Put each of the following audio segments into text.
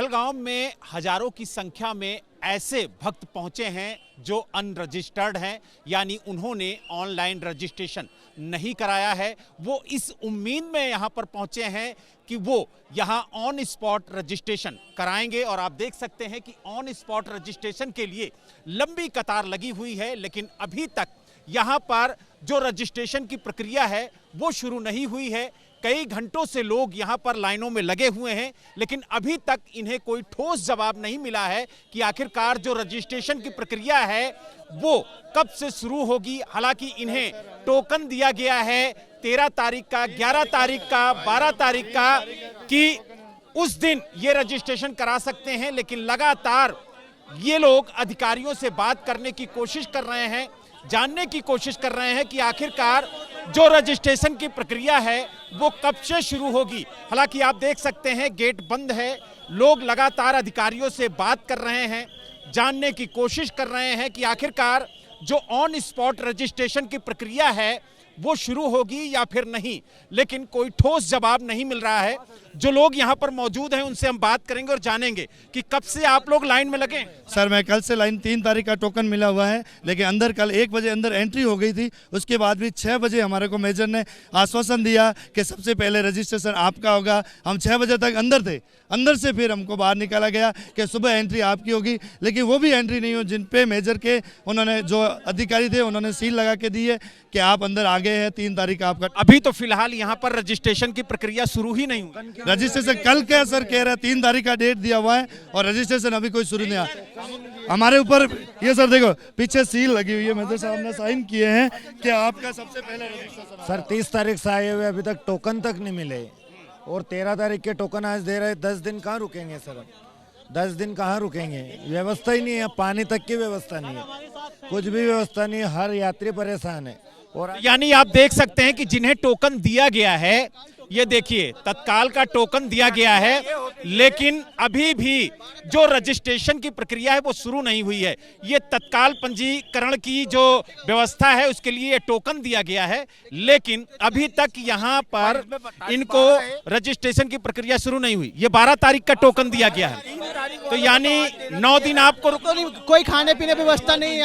पहलगाम में हजारों की संख्या में ऐसे भक्त पहुंचे हैं जो अनरजिस्टर्ड हैं, यानी उन्होंने ऑनलाइन रजिस्ट्रेशन नहीं कराया है। वो इस उम्मीद में यहां पर पहुंचे हैं कि वो यहां ऑन स्पॉट रजिस्ट्रेशन कराएंगे। और आप देख सकते हैं कि ऑन स्पॉट रजिस्ट्रेशन के लिए लंबी कतार लगी हुई है, लेकिन अभी तक यहां पर जो रजिस्ट्रेशन की प्रक्रिया है वो शुरू नहीं हुई है। कई घंटों से लोग यहां पर लाइनों में लगे हुए हैं, लेकिन अभी तक इन्हें कोई ठोस जवाब नहीं मिला है कि आखिरकार जो रजिस्ट्रेशन की प्रक्रिया है वो कब से शुरू होगी। हालांकि इन्हें टोकन दिया गया है 13 तारीख का, 11 तारीख का, 12 तारीख का कि उस दिन ये रजिस्ट्रेशन करा सकते हैं, लेकिन लगातार ये लोग अधिकारियों से बात करने की कोशिश कर रहे हैं, जानने की कोशिश कर रहे हैं कि आखिरकार जो रजिस्ट्रेशन की प्रक्रिया है वो कब से शुरू होगी। हालांकि आप देख सकते हैं गेट बंद है, लोग लगातार अधिकारियों से बात कर रहे हैं, जानने की कोशिश कर रहे हैं कि आखिरकार जो ऑन स्पॉट रजिस्ट्रेशन की प्रक्रिया है वो शुरू होगी या फिर नहीं, लेकिन कोई ठोस जवाब नहीं मिल रहा है। जो लोग यहाँ पर मौजूद हैं उनसे हम बात करेंगे और जानेंगे कि कब से आप लोग लाइन में लगे। सर मैं कल से लाइन 3 तारीख का टोकन मिला हुआ है, लेकिन अंदर कल 1 बजे अंदर एंट्री हो गई थी। उसके बाद भी 6 बजे हमारे को मेजर ने आश्वासन दिया कि सबसे पहले रजिस्ट्रेशन आपका होगा। हम 6 बजे तक अंदर थे, अंदर से फिर हमको बाहर निकाला गया कि सुबह एंट्री आपकी होगी, लेकिन वो भी एंट्री नहीं हो जिन पे मेजर के उन्होंने जो अधिकारी थे उन्होंने सील लगा के दी है कि आप अंदर आ गए हैं। 3 तारीख आपका अभी तो फिलहाल यहाँ पर रजिस्ट्रेशन की प्रक्रिया शुरू ही नहीं हुई। रजिस्ट्रेशन कल क्या सर कह रहे हैं 3 तारीख का डेट दिया हुआ है और रजिस्ट्रेशन अभी कोई शुरू नहीं आया। हमारे ऊपर ये सर देखो पीछे सील लगी हुई है, मेजर साहब ने साइन किए हैं कि आपका सबसे पहले रजिस्ट्रेशन। सर 30 तारीख से आए हुए अभी तक टोकन तक नहीं मिले और 13 तारीख के टोकन आज दे रहे। 10 दिन कहाँ रुकेंगे सर, 10 दिन कहाँ रुकेंगे? व्यवस्था ही नहीं है, पानी तक की व्यवस्था नहीं है, कुछ भी व्यवस्था नहीं है, हर यात्री परेशान है। और यानी आप देख सकते हैं कि जिन्हें टोकन दिया गया है, ये देखिए तत्काल का टोकन दिया गया है, लेकिन अभी भी जो रजिस्ट्रेशन की प्रक्रिया है वो शुरू नहीं हुई है। ये तत्काल पंजीकरण की जो व्यवस्था है उसके लिए ये टोकन दिया गया है, लेकिन अभी तक यहाँ पर इनको रजिस्ट्रेशन की प्रक्रिया शुरू नहीं हुई। ये 12 तारीख का टोकन दिया गया है, तो यानी 9 दिन आपको कोई खाने पीने की व्यवस्था नहीं है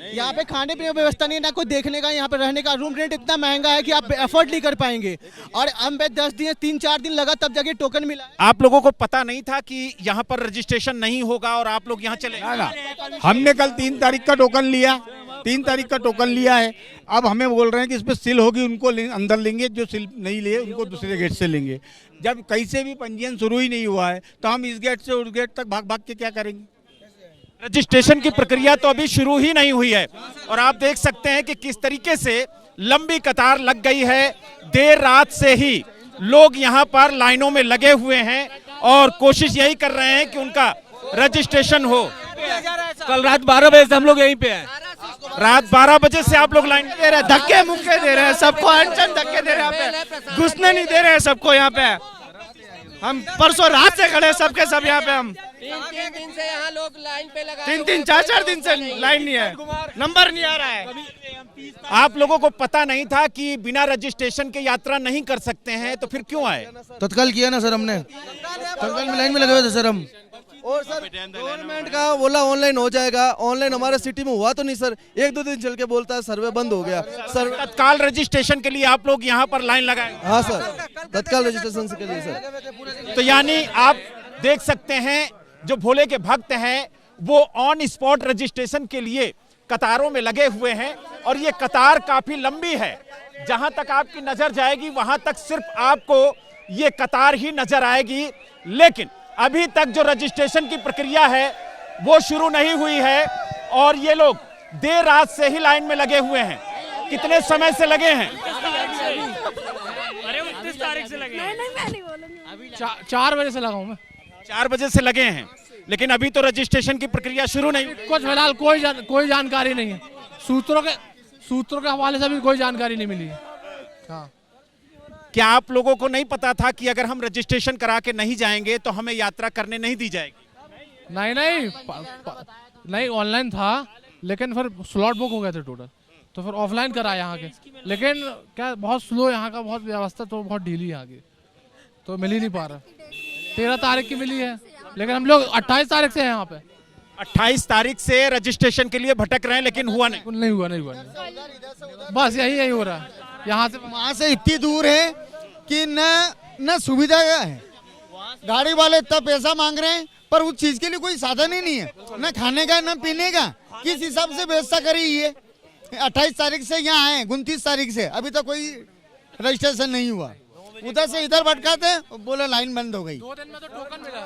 यहाँ पे खाने पीने की व्यवस्था नहीं है, ना कोई देखने का, यहाँ पे रहने का। रूम रेंट इतना महंगा है कि आप अफोर्ड नहीं कर पाएंगे। और हम 10 दिन 3-4 दिन लगा तब जाके टोकन मिला है। आप लोगों को पता नहीं था कि यहाँ पर रजिस्ट्रेशन नहीं होगा और आप लोग यहाँ चले? हमने कल 3 तारीख का टोकन लिया, 3 तारीख का टोकन लिया है। अब हमें बोल रहे हैं कि इस पर सील होगी, उनको अंदर लेंगे, जो सील नहीं लिए उनको दूसरे गेट से लेंगे। जब कहीं से भी पंजीयन शुरू ही नहीं हुआ है तो हम इस गेट से उस गेट तक भाग भाग के क्या करेंगे? रजिस्ट्रेशन की प्रक्रिया तो अभी शुरू ही नहीं हुई है और आप देख सकते हैं कि किस तरीके से लंबी कतार लग गई है। देर रात से ही लोग यहाँ पर लाइनों में लगे हुए हैं और कोशिश यही कर रहे हैं कि उनका रजिस्ट्रेशन हो। कल रात 12 बजे से हम लोग यहीं पे हैं। रात 12 बजे से आप लोग लाइन दे रहे हैं, धक्के मुक्के दे रहे हैं सबको, अनशन धक्के दे रहे हैं यहाँ पे, घुसने नहीं दे रहे हैं सबको यहाँ पे। हम परसों रात से खड़े सबके सब यहाँ पे। हम 3 दिन से यहाँ लोग लाइन पे लगा, 3-3 4-4 दिन से लाइन नहीं है, नंबर नहीं आ रहा है। आप लोगों को पता नहीं था कि बिना रजिस्ट्रेशन के यात्रा नहीं कर सकते हैं, तो फिर क्यों आए? तत्काल किया ना सर हमने, तत्काल में लाइन में लगे हुए थे सर हम। और सर गवर्नमेंट का बोला ऑनलाइन हो जाएगा, ऑनलाइन हमारे सिटी में हुआ तो नहीं सर। 1-2 दिन चल के बोलता है सर्वे बंद हो गया सर। तत्काल रजिस्ट्रेशन के लिए आप लोग यहाँ पर लाइन लगाए? हाँ सर, तत्काल रजिस्ट्रेशन के लिए सर। तो यानी आप देख सकते हैं जो भोले के भक्त हैं वो ऑन स्पॉट रजिस्ट्रेशन के लिए कतारों में लगे हुए हैं और ये कतार काफी लंबी है। जहां तक आपकी नजर जाएगी वहां तक सिर्फ आपको ये कतार ही नजर आएगी, लेकिन अभी तक जो रजिस्ट्रेशन की प्रक्रिया है वो शुरू नहीं हुई है और ये लोग देर रात से ही लाइन में लगे हुए हैं। कितने समय से लगे हैं? 29 तारीख से लगे हैं। 4 बजे से लगा हूँ मैं। 4 बजे से लगे हैं, लेकिन अभी तो रजिस्ट्रेशन की प्रक्रिया शुरू नहीं हुई। कुछ फिलहाल कोई जानकारी नहीं है, सूत्रों के हवाले से भी कोई जानकारी नहीं मिली है। हाँ। क्या आप लोगों को नहीं पता था कि अगर हम रजिस्ट्रेशन करा के नहीं जाएंगे तो हमें यात्रा करने नहीं दी जाएगी? नहीं ऑनलाइन था, लेकिन फिर स्लॉट बुक हो गए थे टोटल, तो फिर ऑफलाइन करा यहाँ के। लेकिन क्या बहुत स्लो यहाँ का, बहुत व्यवस्था तो बहुत ढीली यहाँ की, तो मिल ही नहीं पा रहा। 13 तारीख की मिली है। लेकिन हम लोग 28 तारीख से हैं यहाँ पे। 28 तारीख से रजिस्ट्रेशन के लिए भटक रहे हैं लेकिन हुआ नहीं। नहीं हुआ, नहीं हुआ। बस यही हो रहा है। यहाँ से वहाँ से इतनी दूर है कि न सुविधा है, गाड़ी वाले इतना पैसा मांग रहे हैं पर उस चीज के लिए कोई साधन ही नहीं है, न खाने का न पीने का। किस हिसाब से व्यवस्था करी ये? 28 तारीख से यहाँ आए, 29 तारीख से अभी तक कोई रजिस्ट्रेशन नहीं हुआ। उधर से इधर भटकाते, बोले लाइन बंद हो गई। 2 दिन में तो टोकन मिला।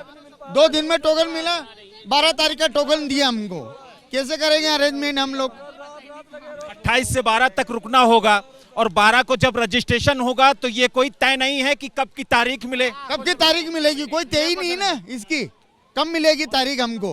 2 दिन में टोकन मिला, 12 तारीख का टोकन दिया हमको। कैसे करेंगे अरेंजमेंट हम लोग? 28 से 12 तक रुकना होगा और 12 को जब रजिस्ट्रेशन होगा तो ये कोई तय नहीं है कि कब की तारीख मिले। कब की तारीख मिलेगी कोई तय ही नहीं ना इसकी, कब मिलेगी तारीख हमको?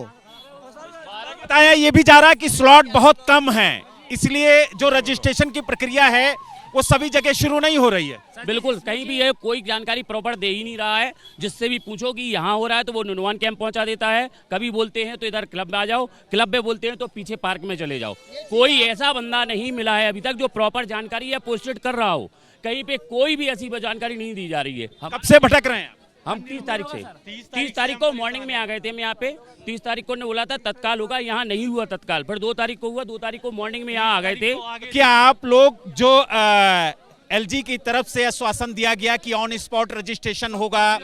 बताया ये भी जा रहा है कि स्लॉट बहुत कम है, इसलिए जो रजिस्ट्रेशन की प्रक्रिया है वो सभी जगह शुरू नहीं हो रही है। बिल्कुल, कहीं भी है कोई जानकारी प्रॉपर दे ही नहीं रहा है। जिससे भी पूछो कि यहाँ हो रहा है तो वो नुनवान कैंप पहुंचा देता है, कभी बोलते हैं तो इधर क्लब में आ जाओ, क्लब में बोलते हैं तो पीछे पार्क में चले जाओ। कोई ऐसा बंदा नहीं मिला है अभी तक जो प्रॉपर जानकारी या पोस्टेड कर रहा हो। कहीं पे कोई भी ऐसी जानकारी नहीं दी जा रही है। कब से भटक रहे हैं? हम 30 तारीख से 30 तारीख को मॉर्निंग में आ गए थे हम यहाँ पे। 30 तारीख को ने बोला था तत्काल होगा, यहाँ नहीं हुआ तत्काल। फिर 2 तारीख को हुआ, 2 तारीख को मॉर्निंग में यहाँ आ गए थे। क्या आप लोग जो एलजी की तरफ से आश्वासन दिया गया कि ऑन स्पॉट रजिस्ट्रेशन होगा,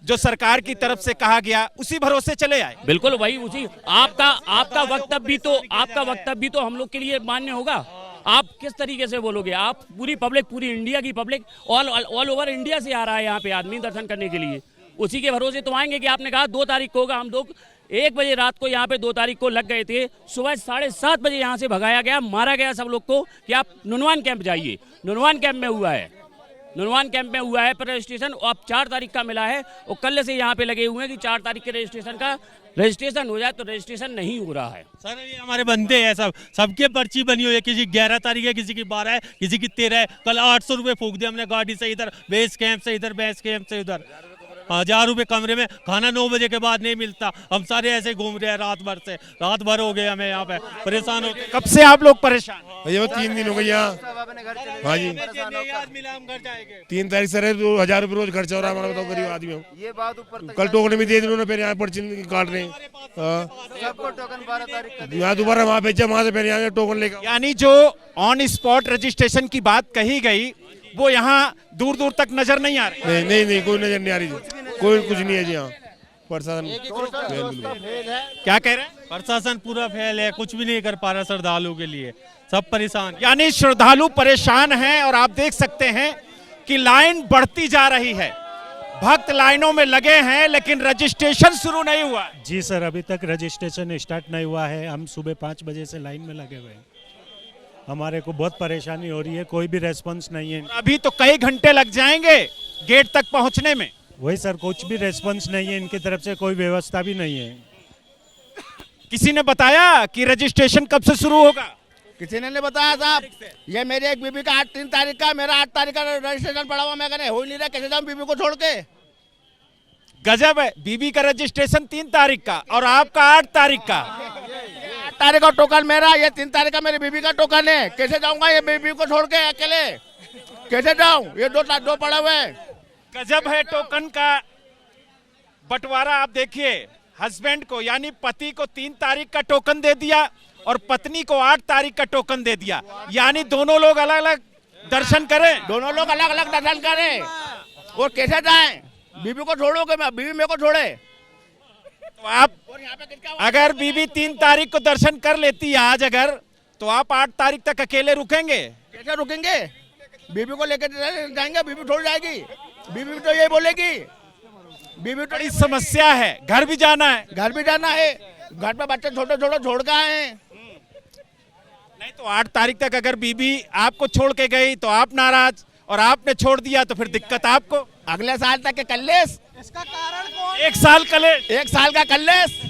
जो सरकार की तरफ से कहा गया, उसी भरोसे चले आए? बिल्कुल वही उसी। आपका वक्तव्य भी तो हम लोग के लिए मान्य होगा। आप किस तरीके से बोलोगे? आप पूरी पब्लिक, पूरी इंडिया की पब्लिक, ऑल ओवर इंडिया से आ रहा है यहाँ पे आदमी दर्शन करने के लिए। उसी के भरोसे तो आएंगे कि आपने कहा 2 तारीख को होगा। हम लोग 1 बजे रात को यहाँ पे 2 तारीख को लग गए थे। सुबह 7:30 बजे यहाँ से भगाया गया, मारा गया सब लोग को कि आप नुनवान कैंप जाइए। नुनवान कैंप में हुआ है, नुनवान कैंप में हुआ है पर रजिस्ट्रेशन अब 4 तारीख का मिला है और कल से यहाँ पे लगे हुए हैं कि 4 तारीख के रजिस्ट्रेशन हो जाए, तो रजिस्ट्रेशन नहीं हो रहा है। सर ये हमारे बंदे हैं, सबके पर्ची बनी हुई है। किसी 11 तारीख है, किसी की 12 है, किसी की 13 है। कल 800 रुपये फूक दिए हमने गाड़ी से इधर, बेस कैंप से इधर, बेस कैंप से उधर। 1000 रुपये कमरे में, खाना 9 बजे के बाद नहीं मिलता। हम सारे ऐसे घूम रहे हैं रात भर हो गए हमें यहाँ पे, परेशान होते। कब से आप लोग परेशान? ये 3 दिन हो गए यहाँ। हाँ जी, 3 तारीख से 1000 रुपये रोज खर्चा हो रहा है हमारा। बताओ गरीब आदमी हम। ये बात ऊपर कल टोकन भी दे दी उन्होंने, फिर यहाँ पर्ची काट रहे हैं। यहाँ दोबारा वहाँ भेजा, वहाँ से फिर यहाँ टोकन लेकर। यानी जो ऑन स्पॉट रजिस्ट्रेशन की बात कही गई वो यहाँ दूर दूर तक नजर नहीं आ रही। नहीं कोई नजर नहीं आ रही जी, कोई कुछ नहीं है जी। यहाँ प्रशासन क्या कह रहे हैं? प्रशासन पूरा फेल है, कुछ भी नहीं कर पा रहा श्रद्धालुओं के लिए, सब परेशान। यानी श्रद्धालु परेशान हैं और आप देख सकते हैं कि लाइन बढ़ती जा रही है, भक्त लाइनों में लगे हैं लेकिन रजिस्ट्रेशन शुरू नहीं हुआ। जी सर, अभी तक रजिस्ट्रेशन स्टार्ट नहीं हुआ है। हम सुबह 5 बजे से लाइन में लगे हुए हैं, हमारे को बहुत परेशानी हो रही है, कोई भी रेस्पॉन्स नहीं है। अभी तो कई घंटे लग जाएंगे गेट तक पहुंचने में। वही सर, कुछ भी रेस्पॉन्स नहीं है, इनकी तरफ से कोई व्यवस्था भी नहीं है। किसी ने बताया कि रजिस्ट्रेशन कब से शुरू होगा? किसी ने नहीं बताया साहब। ये मेरी एक बीबी का 3 तारीख का, मेरा 8 तारीख का रजिस्ट्रेशन पड़ा हुआ, मैं कहने हो ही नहीं रहा, कैसे जाऊं बीबी को छोड़ के? गजब है, बीबी का रजिस्ट्रेशन 3 तारीख का और आपका 8 तारीख का। 8 तारीख का टोकन मेरा, ये 3 तारीख का मेरी बीबी का टोकन है। कैसे जाऊंगा ये बीबी को छोड़ के अकेले? कैसे जाऊं? ये 2 पड़े हुए। गजब है टोकन का बंटवारा। आप देखिए, हस्बैंड को यानी पति को 3 तारीख का टोकन दे दिया और पत्नी को 8 तारीख का टोकन दे दिया। यानी दोनों लोग अलग अलग दर्शन करें, दोनों लोग अलग अलग दर्शन करें। और कैसे जाएं? बीबी को छोड़ोगे? मैं बीबी मेरे को छोड़े? तो आप अगर बीबी 3 तारीख को दर्शन कर लेती है आज अगर, तो आप 8 तारीख तक अकेले रुकेंगे? कैसे रुकेंगे? बीबी को लेकर जाएंगे, बीबी छोड़ जाएगी। बीबी तो यही बोलेगी। बीबी तो बड़ी समस्या है, घर भी जाना है। घर भी जाना है, घर पे बच्चे छोटे छोटे छोड़ के आए हैं। नहीं तो 8 तारीख तक अगर बीबी आपको छोड़ के गई तो आप नाराज, और आपने छोड़ दिया तो फिर दिक्कत आपको। अगले साल तक के कल्लेस। इसका कारण कौन? 1 साल कलेश। 1 साल का कल्लेस।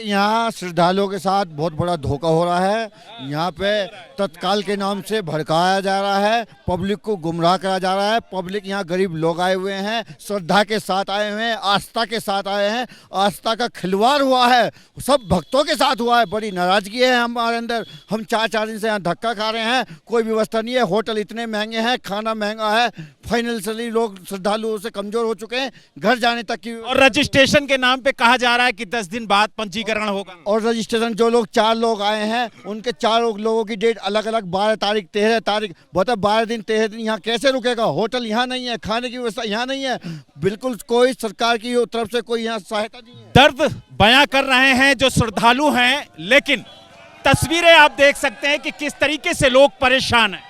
यहाँ श्रद्धालुओं के साथ बहुत बड़ा धोखा हो रहा है। यहाँ पे तत्काल के नाम से भड़काया जा रहा है, पब्लिक को गुमराह करा जा रहा है। पब्लिक यहाँ गरीब लोग आए हुए हैं, श्रद्धा के साथ आए हुए हैं, आस्था के साथ आए हैं। आस्था का खिलवाड़ हुआ है, सब भक्तों के साथ हुआ है। बड़ी नाराजगी है हमारे अंदर। हम 4 दिन से यहाँ धक्का खा रहे हैं, कोई व्यवस्था नहीं है। होटल इतने महंगे हैं, खाना महंगा है, फाइनेंशियली लोग श्रद्धालुओं से कमजोर हो चुके हैं, घर जाने तक की। और रजिस्ट्रेशन के नाम पे कहा जा रहा है कि 10 दिन बाद पंजीकरण होगा। और रजिस्ट्रेशन जो लोग 4 लोग आए हैं, उनके 4 लोगों की डेट अलग अलग, 12 तारीख 13 तारीख। बताओ 12 दिन 13 दिन यहाँ कैसे रुकेगा? होटल यहाँ नहीं है, खाने की व्यवस्था यहाँ नहीं है, बिल्कुल कोई सरकार की तरफ से कोई यहाँ सहायता नहीं है। दर्द बयां कर रहे हैं जो श्रद्धालु हैं, लेकिन तस्वीरें आप देख सकते हैं कि किस तरीके से लोग परेशान हैं।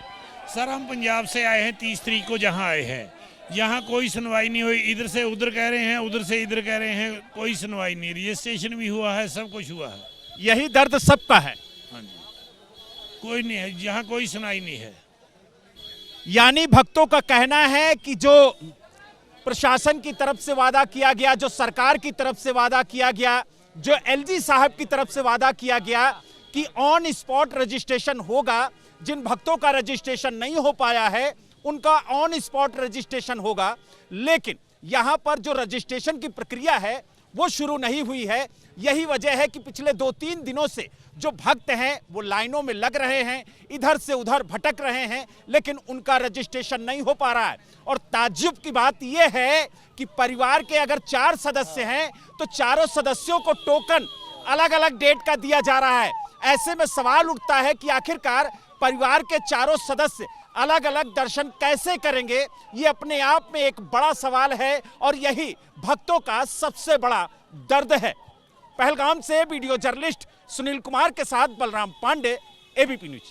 सर हम पंजाब से आए हैं, 30 तारीख को जहाँ आए हैं, यहाँ कोई सुनवाई नहीं हुई। इधर से उधर कह रहे हैं, उधर से इधर कह रहे हैं, कोई सुनवाई नहीं। रजिस्ट्रेशन भी हुआ है, सब कुछ हुआ है। यही दर्द सबका है। हाँ जी, कोई नहीं है, यहाँ कोई सुनवाई नहीं है। यानी भक्तों का कहना है कि जो प्रशासन की तरफ से वादा किया गया, जो सरकार की तरफ से वादा किया गया, जो एलजी साहब की तरफ से वादा किया गया कि ऑन स्पॉट रजिस्ट्रेशन होगा, जिन भक्तों का रजिस्ट्रेशन नहीं हो पाया है उनका ऑन स्पॉट रजिस्ट्रेशन होगा, लेकिन यहां पर जो रजिस्ट्रेशन की प्रक्रिया है वो शुरू नहीं हुई है। यही वजह है कि पिछले 2-3 दिनों से जो भक्त हैं वो लाइनों में लग रहे हैं, इधर से उधर भटक रहे हैं, लेकिन उनका रजिस्ट्रेशन नहीं हो पा रहा है। और ताज्जुब की बात यह है कि परिवार के अगर 4 सदस्य हैं तो चारों सदस्यों को टोकन अलग अलग डेट का दिया जा रहा है। ऐसे में सवाल उठता है कि आखिरकार परिवार के चारों सदस्य अलग अलग दर्शन कैसे करेंगे? ये अपने आप में एक बड़ा सवाल है और यही भक्तों का सबसे बड़ा दर्द है। पहलगाम से वीडियो जर्नलिस्ट सुनील कुमार के साथ बलराम पांडे, एबीपी न्यूज।